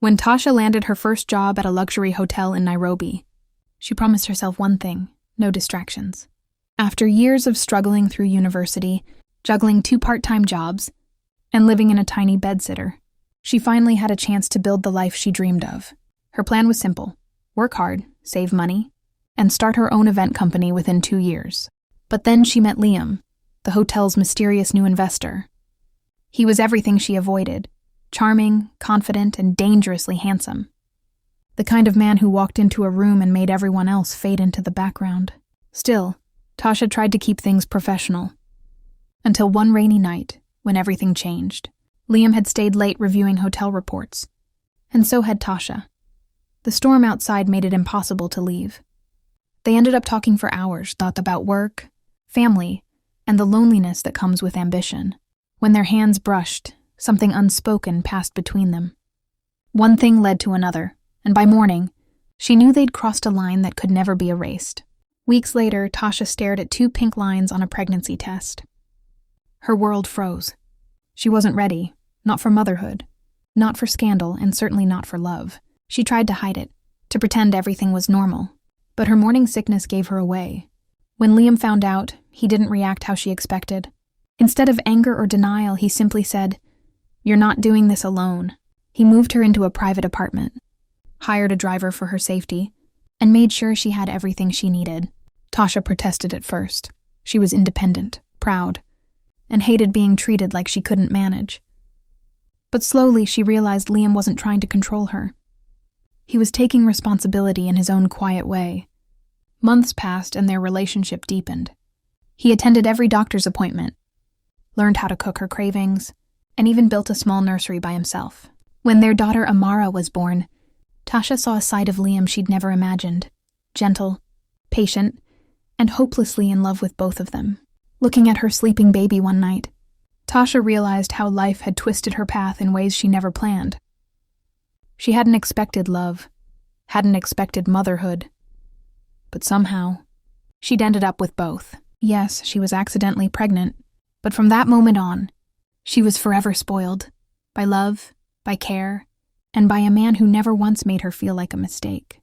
When Tasha landed her first job at a luxury hotel in Nairobi, she promised herself one thing: no distractions. After years of struggling through university, juggling 2 part-time jobs, and living in a tiny bedsitter, she finally had a chance to build the life she dreamed of. Her plan was simple: work hard, save money, and start her own event company within 2 years. But then she met Liam, the hotel's mysterious new investor. He was everything she avoided: charming, confident, and dangerously handsome. The kind of man who walked into a room and made everyone else fade into the background. Still, Tasha tried to keep things professional. Until one rainy night, when everything changed. Liam had stayed late reviewing hotel reports, and so had Tasha. The storm outside made it impossible to leave. They ended up talking for hours, thought about work, family, and the loneliness that comes with ambition. When their hands brushed, something unspoken passed between them. One thing led to another, and by morning, she knew they'd crossed a line that could never be erased. Weeks later, Tasha stared at 2 pink lines on a pregnancy test. Her world froze. She wasn't ready, not for motherhood, not for scandal, and certainly not for love. She tried to hide it, to pretend everything was normal, but her morning sickness gave her away. When Liam found out, he didn't react how she expected. Instead of anger or denial, he simply said, "You're not doing this alone." He moved her into a private apartment, hired a driver for her safety, and made sure she had everything she needed. Tasha protested at first. She was independent, proud, and hated being treated like she couldn't manage. But slowly she realized Liam wasn't trying to control her. He was taking responsibility in his own quiet way. Months passed and their relationship deepened. He attended every doctor's appointment, learned how to cook her cravings, and even built a small nursery by himself. When their daughter Amara was born, Tasha saw a side of Liam she'd never imagined: gentle, patient, and hopelessly in love with both of them. Looking at her sleeping baby one night, Tasha realized how life had twisted her path in ways she never planned. She hadn't expected love, hadn't expected motherhood, but somehow, she'd ended up with both. Yes, she was accidentally pregnant, but from that moment on, she was forever spoiled by love, by care, and by a man who never once made her feel like a mistake.